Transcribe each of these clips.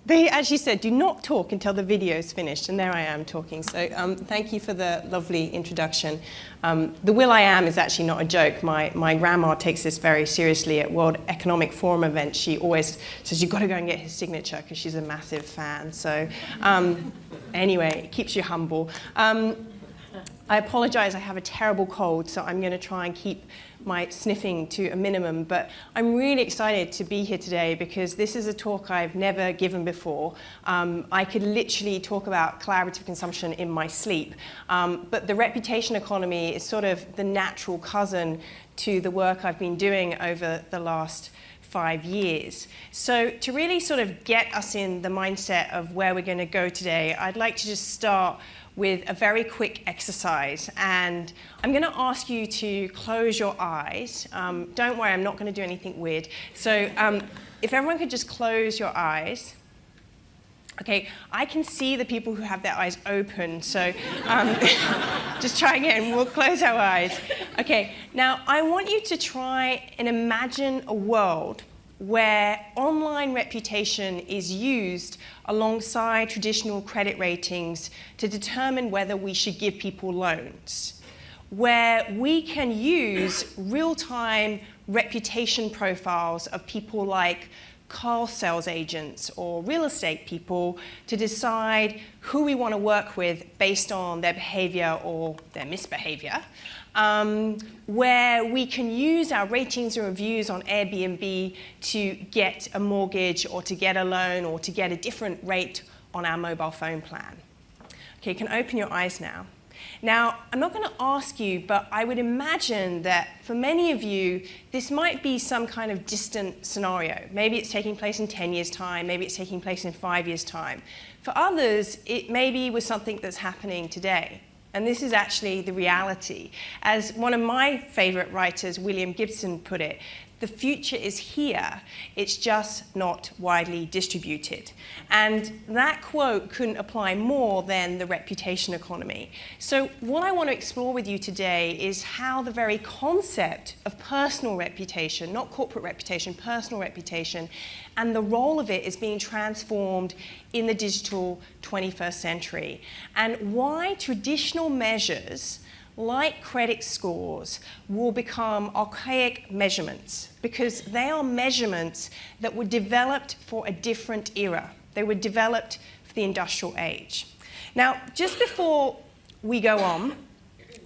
They actually said, do not talk until the video is finished, and there I am talking. So thank you for the lovely introduction. The Will I Am is actually not a joke. My grandma takes this very seriously. At World Economic Forum events, she always says, you've got to go and get his signature, because she's a massive fan. So anyway, it keeps you humble. I apologize, I have a terrible cold, so I'm going to try and keep my sniffing to a minimum, but I'm really excited to be here today because this is a talk I've never given before. I could literally talk about collaborative consumption in my sleep, but the reputation economy is sort of the natural cousin to the work I've been doing over the last 5 years. So to really sort of get us in the mindset of where we're going to go today, I'd like to just start with a very quick exercise, and I'm going to ask you to close your eyes. Don't worry, I'm not going to do anything weird. So if everyone could just close your eyes. Okay, I can see the people who have their eyes open, so just try again. We'll close our eyes. Okay, now I want you to try and imagine a world where online reputation is used alongside traditional credit ratings to determine whether we should give people loans, where we can use real-time reputation profiles of people like car sales agents or real estate people to decide who we want to work with based on their behavior or their misbehavior, where we can use our ratings and reviews on Airbnb to get a mortgage or to get a loan or to get a different rate on our mobile phone plan. Okay, you can open your eyes now. Now, I'm not going to ask you, but I would imagine that for many of you, this might be some kind of distant scenario. Maybe it's taking place in 10 years' time, maybe it's taking place in 5 years' time. For others, it maybe was something that's happening today. And this is actually the reality. As one of my favorite writers, William Gibson, put it, the future is here, it's just not widely distributed. And that quote couldn't apply more than the reputation economy. So what I want to explore with you today is how the very concept of personal reputation, not corporate reputation, personal reputation, and the role of it is being transformed in the digital 21st century, and why traditional measures like credit scores will become archaic measurements, because they are measurements that were developed for a different era. They were developed for the industrial age. Now, just before we go on,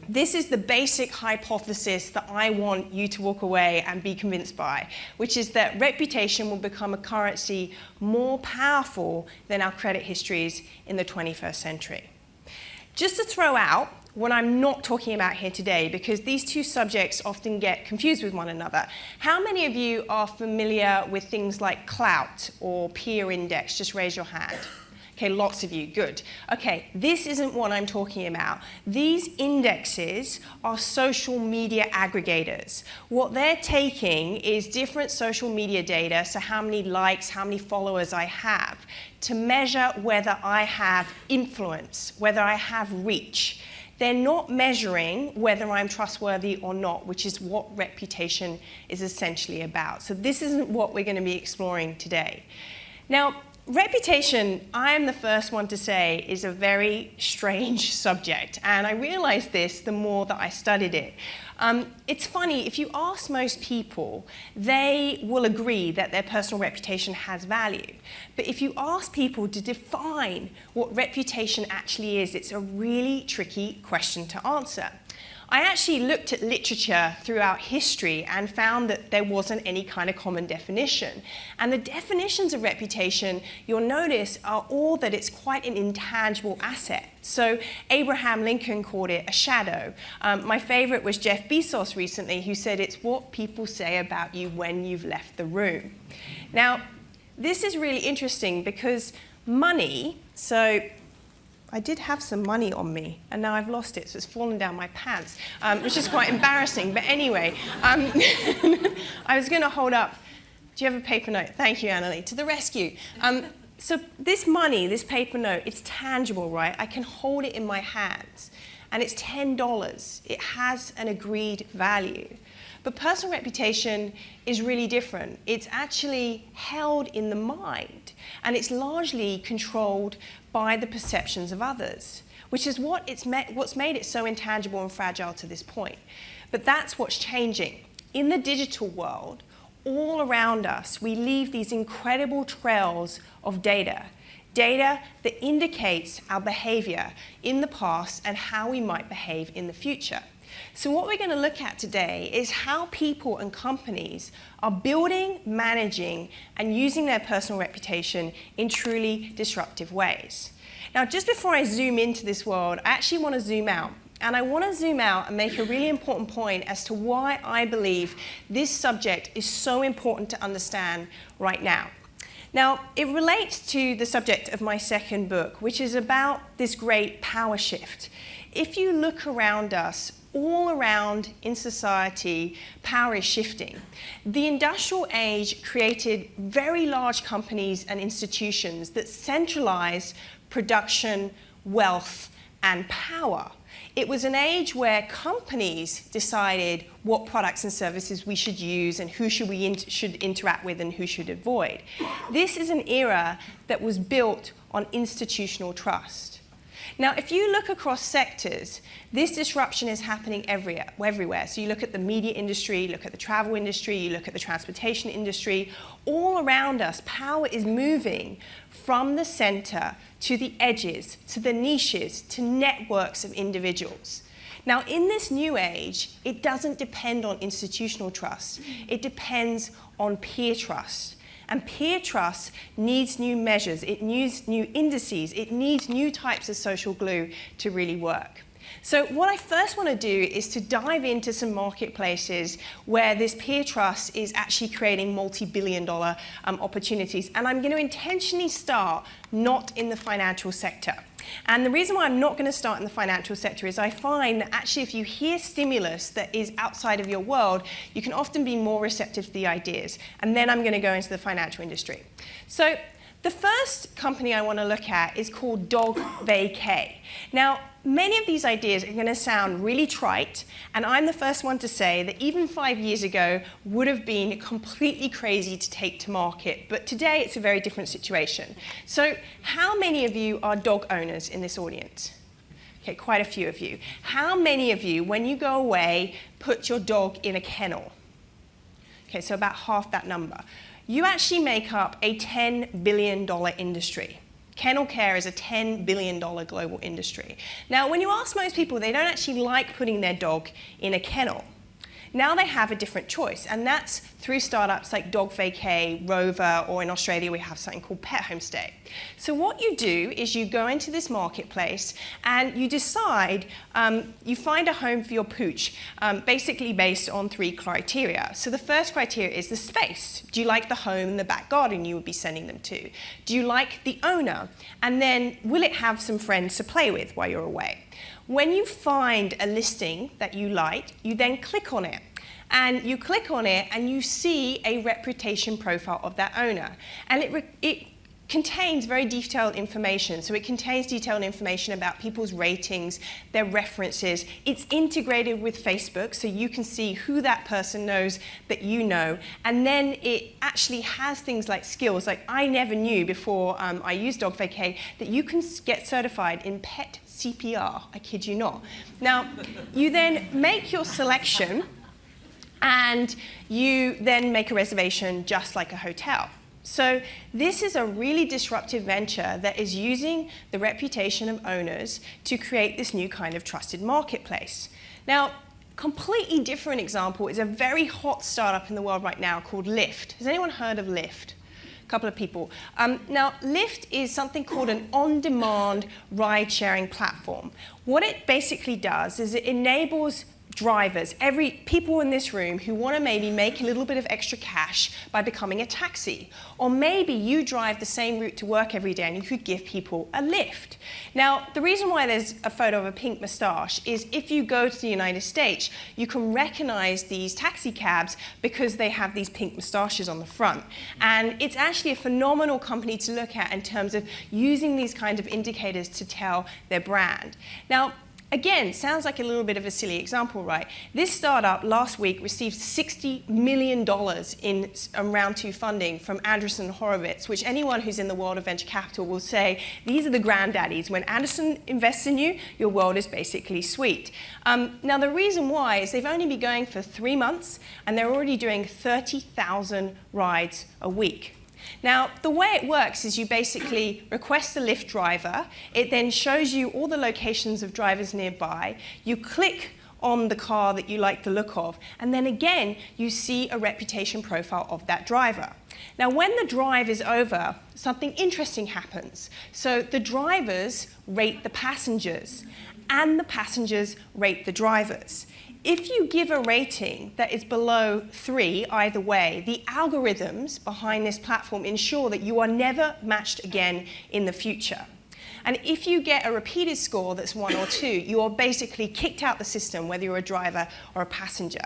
this is the basic hypothesis that I want you to walk away and be convinced by, which is that reputation will become a currency more powerful than our credit histories in the 21st century. Just to throw out what I'm not talking about here today, because these two subjects often get confused with one another. How many of you are familiar with things like clout or peer index? Just raise your hand. Okay, lots of you, good. Okay, this isn't what I'm talking about. These indexes are social media aggregators. What they're taking is different social media data, so how many likes, how many followers I have, to measure whether I have influence, whether I have reach. They're not measuring whether I'm trustworthy or not, which is what reputation is essentially about. So this isn't what we're going to be exploring today. Now, reputation, I am the first one to say, is a very strange subject, and I realized this the more that I studied it. It's funny, if you ask most people, they will agree that their personal reputation has value. But if you ask people to define what reputation actually is, it's a really tricky question to answer. I actually looked at literature throughout history and found that there wasn't any kind of common definition. And the definitions of reputation, you'll notice, are all that it's quite an intangible asset. So Abraham Lincoln called it a shadow. My favorite was Jeff Bezos recently, who said it's what people say about you when you've left the room. Now, this is really interesting because money, so I did have some money on me, and now I've lost it, so it's fallen down my pants, which is quite embarrassing. But anyway, I was going to hold up. Do you have a paper note? Thank you, Annalie. To the rescue. So this money, this paper note, it's tangible, right? I can hold it in my hands, and it's $10. It has an agreed value. But personal reputation is really different. It's actually held in the mind, and it's largely controlled by the perceptions of others, which is what's made it so intangible and fragile to this point. But that's what's changing. In the digital world, all around us, we leave these incredible trails of data that indicates our behavior in the past and how we might behave in the future. So what we're going to look at today is how people and companies are building, managing, and using their personal reputation in truly disruptive ways. Now, just before I zoom into this world, I actually want to zoom out. And I want to zoom out and make a really important point as to why I believe this subject is so important to understand right now. Now, it relates to the subject of my second book, which is about this great power shift. If you look around us, all around in society, power is shifting. The industrial age created very large companies and institutions that centralized production, wealth, and power. It was an age where companies decided what products and services we should use and who should interact with and who should avoid. This is an era that was built on institutional trust. Now, if you look across sectors, this disruption is happening everywhere. So you look at the media industry, you look at the travel industry, you look at the transportation industry. All around us, power is moving from the center to the edges, to the niches, to networks of individuals. Now, in this new age, it doesn't depend on institutional trust. It depends on peer trust. And peer trust needs new measures, it needs new indices, it needs new types of social glue to really work. So what I first want to do is to dive into some marketplaces where this peer trust is actually creating multi-billion-dollar opportunities. And I'm going to intentionally start not in the financial sector. And the reason why I'm not going to start in the financial sector is I find that actually if you hear stimulus that is outside of your world, you can often be more receptive to the ideas. And then I'm going to go into the financial industry. So the first company I want to look at is called Dog Vacay. Now, many of these ideas are going to sound really trite, and I'm the first one to say that even 5 years ago would have been completely crazy to take to market, but today it's a very different situation. So how many of you are dog owners in this audience? Okay, quite a few of you. How many of you, when you go away, put your dog in a kennel? Okay, so about half that number. You actually make up a $10 billion industry. Kennel care is a $10 billion global industry. Now, when you ask most people, they don't actually like putting their dog in a kennel. Now they have a different choice, and that's through startups like Dog Vacay, Rover, or in Australia we have something called Pet Homestay. So what you do is you go into this marketplace and you decide, you find a home for your pooch, basically based on 3 criteria. So the first criteria is the space. Do you like the home and the back garden you would be sending them to? Do you like the owner? And then will it have some friends to play with while you're away? When you find a listing that you like, you then click on it. And you click on it and you see a reputation profile of that owner. And it contains very detailed information. So it contains detailed information about people's ratings, their references. It's integrated with Facebook, so you can see who that person knows that you know. And then it actually has things like skills. Like I never knew before I used Dog Vacay that you can get certified in pet CPR, I kid you not. Now, you then make your selection and you then make a reservation just like a hotel. So this is a really disruptive venture that is using the reputation of owners to create this new kind of trusted marketplace. Now, completely different example is a very hot startup in the world right now called Lyft. Has anyone heard of Lyft? A couple of people. Now, Lyft is something called an on-demand ride-sharing platform. What it basically does is it enables drivers, people in this room who want to maybe make a little bit of extra cash by becoming a taxi. Or maybe you drive the same route to work every day and you could give people a lift. Now, the reason why there's a photo of a pink moustache is if you go to the United States, you can recognize these taxi cabs because they have these pink moustaches on the front. And it's actually a phenomenal company to look at in terms of using these kinds of indicators to tell their brand. Now, Again, sounds like a little bit of a silly example, right? This startup last week received $60 million in round 2 funding from Andreessen Horowitz, which anyone who's in the world of venture capital will say, these are the granddaddies. When Andreessen invests in you, your world is basically sweet. Now, the reason why is they've only been going for 3 months, and they're already doing 30,000 rides a week. Now, the way it works is you basically request a Lyft driver. It then shows you all the locations of drivers nearby. You click on the car that you like the look of, and then again, you see a reputation profile of that driver. Now, when the drive is over, something interesting happens. So the drivers rate the passengers, and the passengers rate the drivers. If you give a rating that is below 3 either way, the algorithms behind this platform ensure that you are never matched again in the future. And if you get a repeated score that's 1 or 2, you are basically kicked out the system, whether you're a driver or a passenger.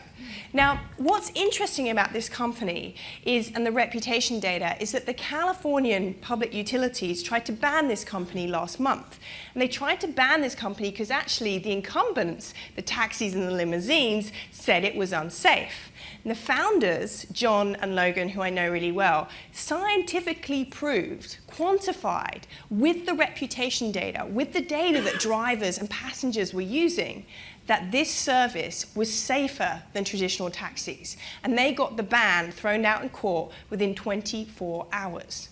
Now, what's interesting about this company is, and the reputation data, is that the Californian public utilities tried to ban this company last month. And they tried to ban this company because actually the incumbents, the taxis and the limousines, said it was unsafe. And the founders, John and Logan, who I know really well, scientifically proved, quantified, with the reputation data, with the data that drivers and passengers were using, that this service was safer than traditional taxis. And they got the ban thrown out in court within 24 hours.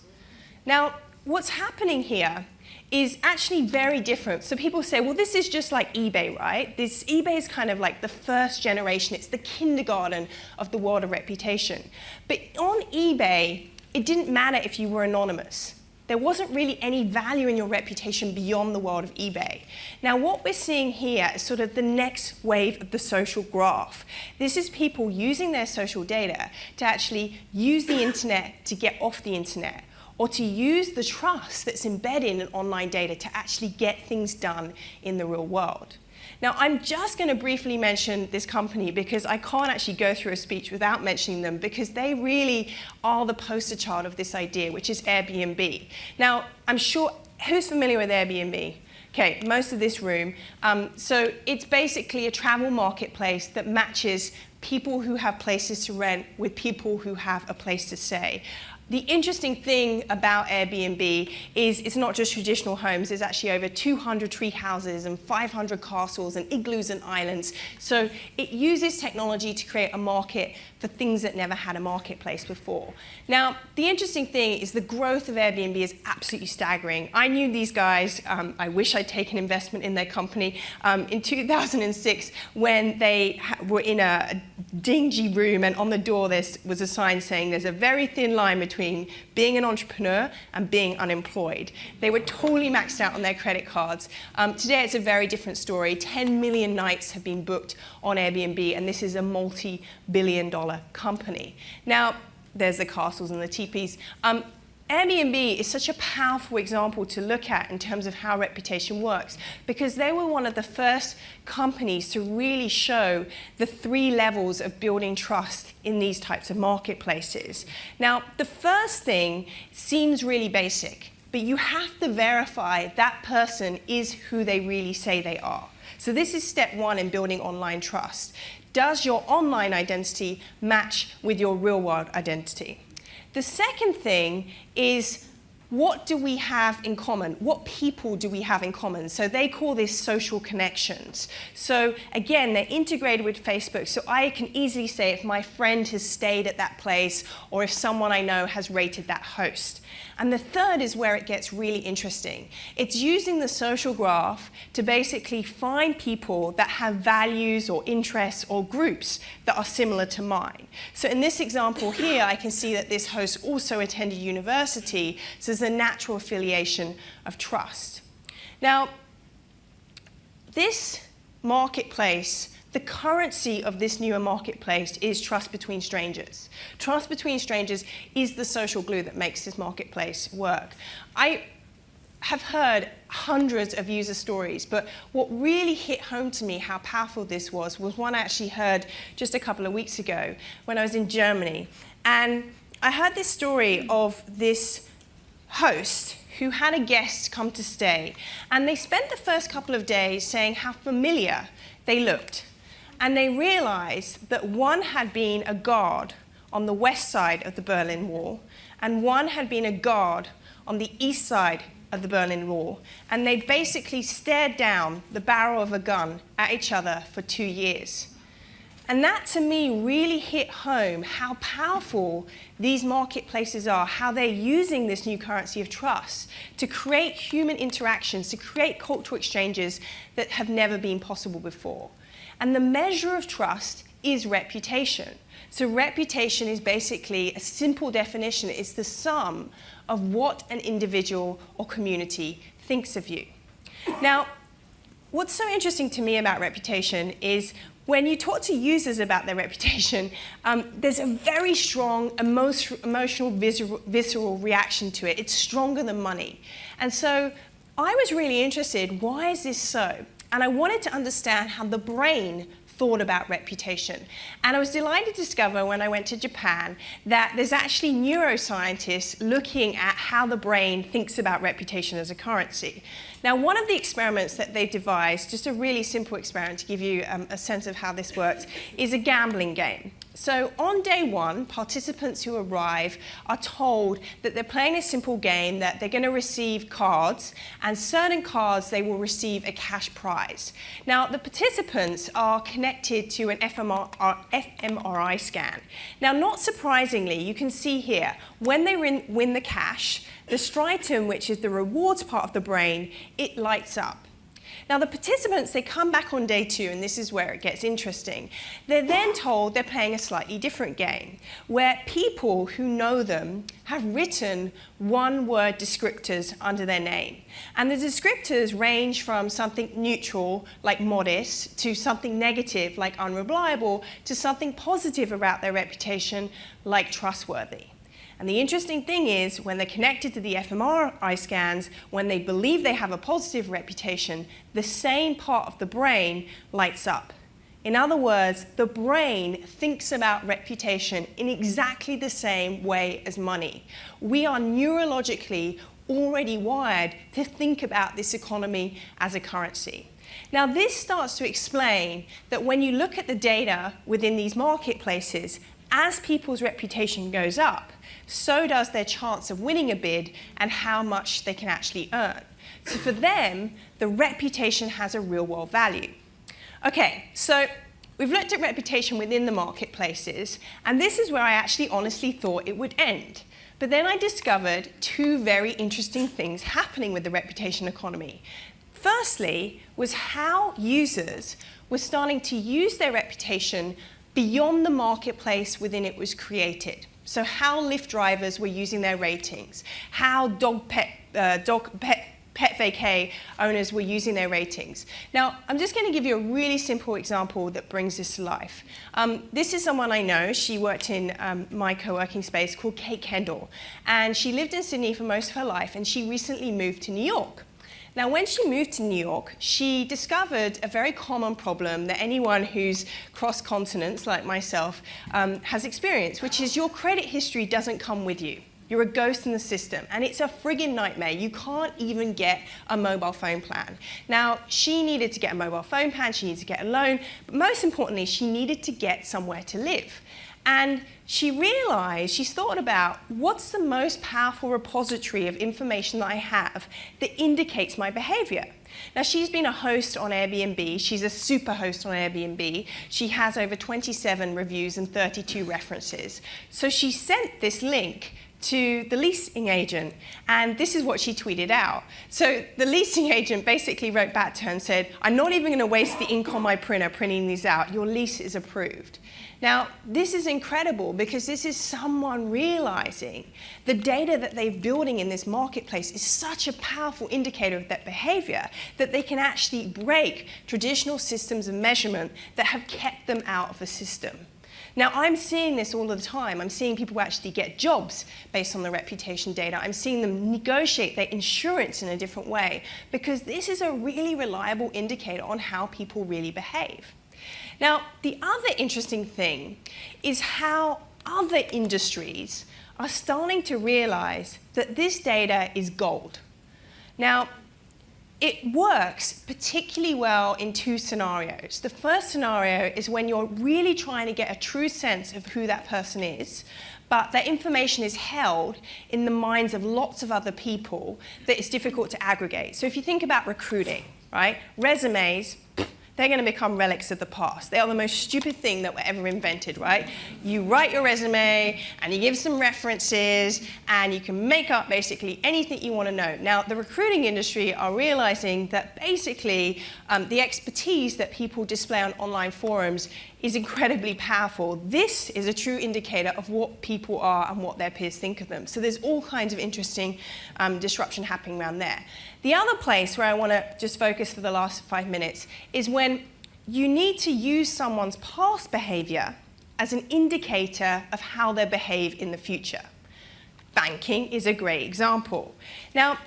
Now, what's happening here is actually very different. So people say, well, this is just like eBay, right? eBay is kind of like the first generation. It's the kindergarten of the world of reputation. But on eBay, it didn't matter if you were anonymous. There wasn't really any value in your reputation beyond the world of eBay. Now, what we're seeing here is sort of the next wave of the social graph. This is people using their social data to actually use the internet to get off the internet, or to use the trust that's embedded in online data to actually get things done in the real world. Now, I'm just going to briefly mention this company because I can't actually go through a speech without mentioning them, because they really are the poster child of this idea, which is Airbnb. Now, I'm sure, who's familiar with Airbnb? Okay, most of this room. So it's basically a travel marketplace that matches people who have places to rent with people who have a place to stay. The interesting thing about Airbnb is it's not just traditional homes. There's actually over 200 tree houses and 500 castles and igloos and islands. So it uses technology to create a market for things that never had a marketplace before. Now, the interesting thing is the growth of Airbnb is absolutely staggering. I knew these guys. I wish I'd taken investment in their company. In 2006, when they were in a dingy room, and on the door there was a sign saying there's a very thin line between being an entrepreneur and being unemployed. They were totally maxed out on their credit cards. Today it's a very different story. 10 million nights have been booked on Airbnb, and this is a multi-billion-dollar company. Now, there's the castles and the teepees. Airbnb is such a powerful example to look at in terms of how reputation works, because they were one of the first companies to really show the 3 levels of building trust in these types of marketplaces. Now, the first thing seems really basic, but you have to verify that person is who they really say they are. So this is step 1 in building online trust. Does your online identity match with your real-world identity? The second thing is, what do we have in common? What people do we have in common? So they call this social connections. So again, they're integrated with Facebook, so I can easily say if my friend has stayed at that place or if someone I know has rated that host. And the third is where it gets really interesting. It's using the social graph to basically find people that have values or interests or groups that are similar to mine. So in this example here, I can see that this host also attended university, so there's a natural affiliation of trust. Now, this marketplace, the currency of this newer marketplace is trust between strangers. Trust between strangers is the social glue that makes this marketplace work. I have heard hundreds of user stories, but what really hit home to me how powerful this was one I actually heard just a couple of weeks ago when I was in Germany. And I heard this story of this host who had a guest come to stay, and they spent the first couple of days saying how familiar they looked. And they realized that one had been a guard on the west side of the Berlin Wall, and one had been a guard on the east side of the Berlin Wall. And they basically stared down the barrel of a gun at each other for 2 years. And that, to me, really hit home how powerful these marketplaces are, how they're using this new currency of trust to create human interactions, to create cultural exchanges that have never been possible before. And the measure of trust is reputation. So reputation is basically a simple definition. It's the sum of what an individual or community thinks of you. Now, what's so interesting to me about reputation is when you talk to users about their reputation, there's a very strong emotional, visceral reaction to it. It's stronger than money. And so I was really interested, why is this so? And I wanted to understand how the brain thought about reputation. And I was delighted to discover when I went to Japan that there's actually neuroscientists looking at how the brain thinks about reputation as a currency. Now, one of the experiments that they've devised, just a really simple experiment to give you a sense of how this works, is a gambling game. So on day one, participants who arrive are told that they're playing a simple game, that they're going to receive cards, and certain cards they will receive a cash prize. Now, the participants are connected to an fMRI scan. Now, not surprisingly, you can see here, when they win the cash, the striatum, which is the rewards part of the brain, it lights up. Now, the participants, they come back on day two, and this is where it gets interesting. They're then told they're playing a slightly different game, where people who know them have written one-word descriptors under their name. And the descriptors range from something neutral, like modest, to something negative, like unreliable, to something positive about their reputation, like trustworthy. And the interesting thing is, when they're connected to the fMRI scans, when they believe they have a positive reputation, the same part of the brain lights up. In other words, the brain thinks about reputation in exactly the same way as money. We are neurologically already wired to think about this economy as a currency. Now, this starts to explain that when you look at the data within these marketplaces, as people's reputation goes up, so does their chance of winning a bid and how much they can actually earn. So for them, the reputation has a real-world value. Okay, so we've looked at reputation within the marketplaces, and this is where I actually honestly thought it would end. But then I discovered two very interesting things happening with the reputation economy. Firstly, was how users were starting to use their reputation beyond the marketplace within it was created. So how Lyft drivers were using their ratings, how pet vacay owners were using their ratings. Now, I'm just going to give you a really simple example that brings this to life. This is someone I know. She worked in my co-working space called Kate Kendall. And she lived in Sydney for most of her life, and she recently moved to New York. Now, when she moved to New York, she discovered a very common problem that anyone who's crossed continents, like myself, has experienced, which is your credit history doesn't come with you. You're a ghost in the system, and it's a friggin' nightmare. You can't even get a mobile phone plan. Now, she needed to get a mobile phone plan, she needed to get a loan, but most importantly, she needed to get somewhere to live. And she realized, she's thought about, what's the most powerful repository of information that I have that indicates my behavior? Now, she's been a host on Airbnb. She's a super host on Airbnb. She has over 27 reviews and 32 references. So she sent this link to the leasing agent, and this is what she tweeted out. So the leasing agent basically wrote back to her and said, I'm not even going to waste the ink on my printer printing these out. Your lease is approved. Now, this is incredible because this is someone realizing the data that they're building in this marketplace is such a powerful indicator of that behavior that they can actually break traditional systems of measurement that have kept them out of the system. Now, I'm seeing this all the time. I'm seeing people actually get jobs based on their reputation data. I'm seeing them negotiate their insurance in a different way because this is a really reliable indicator on how people really behave. Now, the other interesting thing is how other industries are starting to realize that this data is gold. Now, it works particularly well in two scenarios. The first scenario is when you're really trying to get a true sense of who that person is, but that information is held in the minds of lots of other people that it's difficult to aggregate. So if you think about recruiting, right? Resumes, they're going to become relics of the past. They are the most stupid thing that were ever invented, right? You write your resume, and you give some references, and you can make up basically anything you want to know. Now, the recruiting industry are realizing that basically the expertise that people display on online forums is incredibly powerful. This is a true indicator of what people are and what their peers think of them. So there's all kinds of interesting disruption happening around there. The other place where I want to just focus for the last 5 minutes is when you need to use someone's past behavior as an indicator of how they behave in the future. Banking is a great example. Now,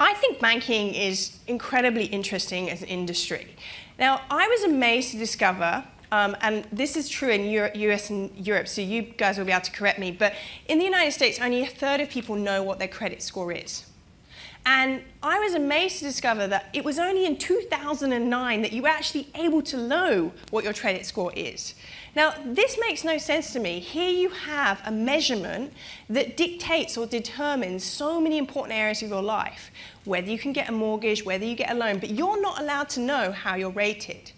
I think banking is incredibly interesting as an industry. Now, I was amazed to discover, and this is true in US and Europe, so you guys will be able to correct me, but in the United States, only 1/3 of people know what their credit score is. And I was amazed to discover that it was only in 2009 that you were actually able to know what your credit score is. Now, this makes no sense to me. Here you have a measurement that dictates or determines so many important areas of your life, whether you can get a mortgage, whether you get a loan, but you're not allowed to know how you're rated.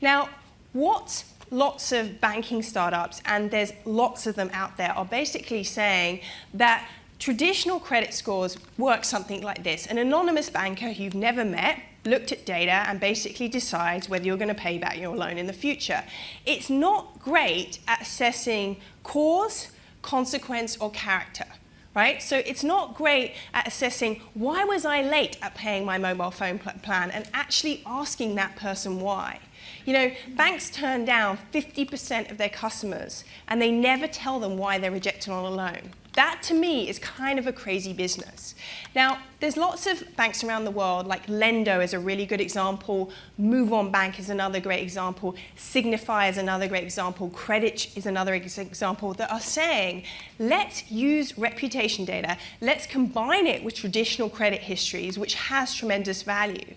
Now, what lots of banking startups, and there's lots of them out there, are basically saying that traditional credit scores work something like this. An anonymous banker who you've never met looked at data and basically decides whether you're going to pay back your loan in the future. It's not great at assessing cause, consequence, or character, right? So it's not great at assessing why was I late at paying my mobile phone plan and actually asking that person why. You know, banks turn down 50% of their customers and they never tell them why they're rejected on a loan. That, to me, is kind of a crazy business. Now, there's lots of banks around the world, like Lendo is a really good example, Move On Bank is another great example, Signify is another great example, Credit is another example, that are saying, let's use reputation data, let's combine it with traditional credit histories, which has tremendous value,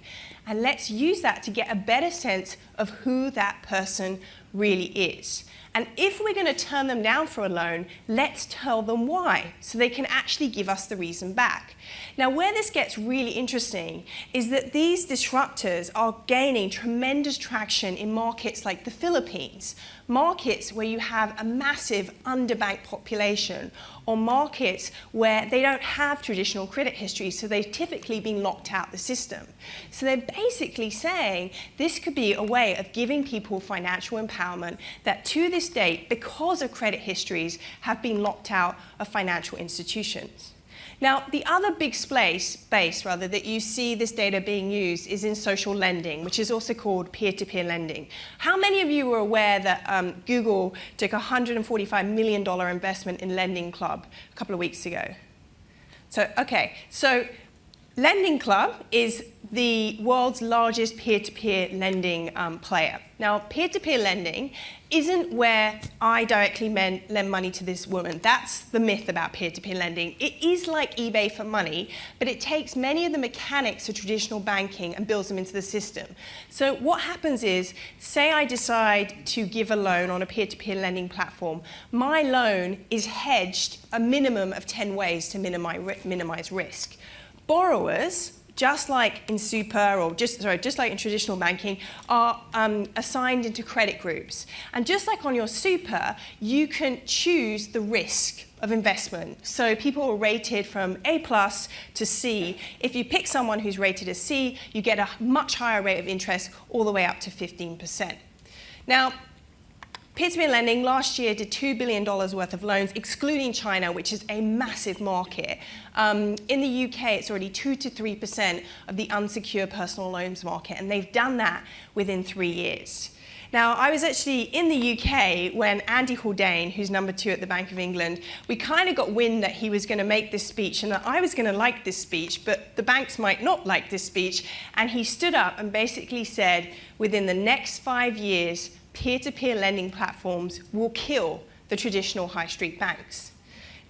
and let's use that to get a better sense of who that person really is. And if we're going to turn them down for a loan, let's tell them why, so they can actually give us the reason back. Now, where this gets really interesting is that these disruptors are gaining tremendous traction in markets like the Philippines, markets where you have a massive underbanked population, or markets where they don't have traditional credit history, so they've typically been locked out the system. So they're basically saying this could be a way of giving people financial empowerment that to this date, because of credit histories, have been locked out of financial institutions. Now, the other big space that you see this data being used is in social lending, which is also called peer-to-peer lending. How many of you were aware that Google took a $145 million investment in Lending Club a couple of weeks ago? So Lending Club is the world's largest peer-to-peer lending player. Now, peer-to-peer lending isn't where I directly lend money to this woman. That's the myth about peer-to-peer lending. It is like eBay for money, but it takes many of the mechanics of traditional banking and builds them into the system. So what happens is, say I decide to give a loan on a peer-to-peer lending platform, my loan is hedged a minimum of 10 ways to minimize risk. Borrowers, just like in just like in traditional banking, are assigned into credit groups. And just like on your super, you can choose the risk of investment. So people are rated from A+ to C. If you pick someone who's rated a C, you get a much higher rate of interest, all the way up to 15%. Now, peer-to-peer lending last year did $2 billion worth of loans, excluding China, which is a massive market. In the UK, it's already 2 to 3% of the unsecured personal loans market, and they've done that within 3 years. Now, I was actually in the UK when Andy Haldane, who's number 2 at the Bank of England, we kind of got wind that he was going to make this speech and that I was going to like this speech, but the banks might not like this speech. And he stood up and basically said, within the next 5 years, peer-to-peer lending platforms will kill the traditional high street banks.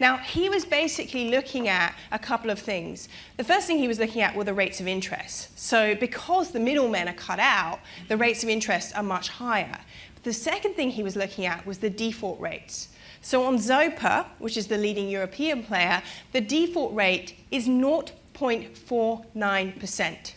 Now, he was basically looking at a couple of things. The first thing he was looking at were the rates of interest. So because the middlemen are cut out, the rates of interest are much higher. But the second thing he was looking at was the default rates. So on Zopa, which is the leading European player, the default rate is 0.49%.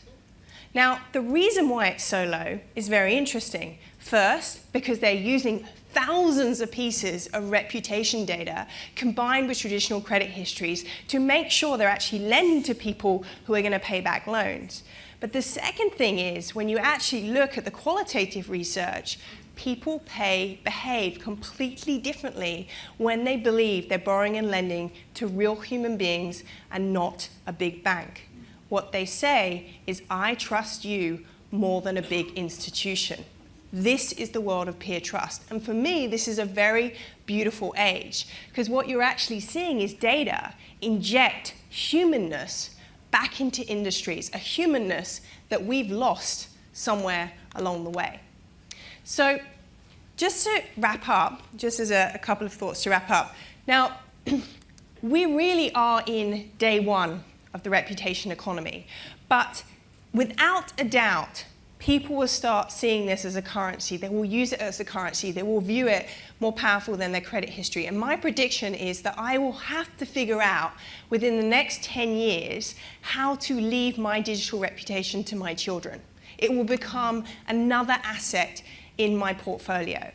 Now, the reason why it's so low is very interesting. First, because they're using thousands of pieces of reputation data combined with traditional credit histories to make sure they're actually lending to people who are going to pay back loans. But the second thing is, when you actually look at the qualitative research, people behave completely differently when they believe they're borrowing and lending to real human beings and not a big bank. What they say is, I trust you more than a big institution. This is the world of peer trust. And for me, this is a very beautiful age, because what you're actually seeing is data inject humanness back into industries, a humanness that we've lost somewhere along the way. So just to wrap up, just as a couple of thoughts to wrap up. Now, we really are in day one of the reputation economy. But without a doubt, people will start seeing this as a currency. They will use it as a currency. They will view it more powerful than their credit history. And my prediction is that I will have to figure out within the next 10 years how to leave my digital reputation to my children. It will become another asset in my portfolio.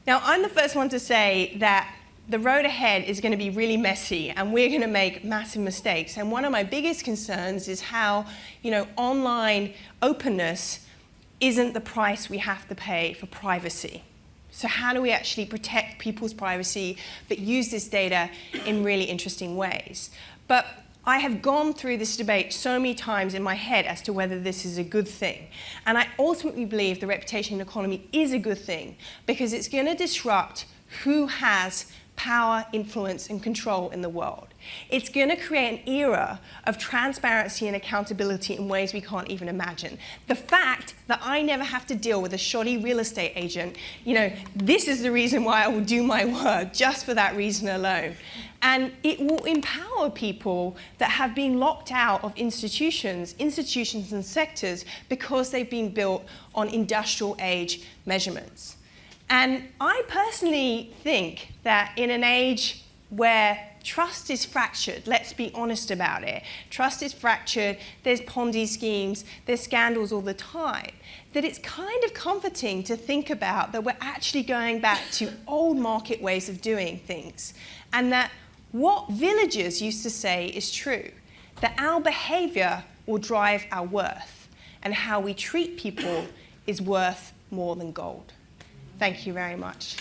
Now, I'm the first one to say that the road ahead is going to be really messy, and we're going to make massive mistakes. And one of my biggest concerns is how, online openness isn't the price we have to pay for privacy. So how do we actually protect people's privacy but use this data in really interesting ways? But I have gone through this debate so many times in my head as to whether this is a good thing. And I ultimately believe the reputation economy is a good thing, because it's going to disrupt who has power, influence, and control in the world. It's going to create an era of transparency and accountability in ways we can't even imagine. The fact that I never have to deal with a shoddy real estate agent, this is the reason why I will do my work, just for that reason alone. And it will empower people that have been locked out of institutions and sectors because they've been built on industrial age measurements. And I personally think that in an age where trust is fractured, let's be honest about it, trust is fractured, there's Ponzi schemes, there's scandals all the time, that it's kind of comforting to think about that we're actually going back to old market ways of doing things, and that what villagers used to say is true, that our behavior will drive our worth, and how we treat people is worth more than gold. Thank you very much.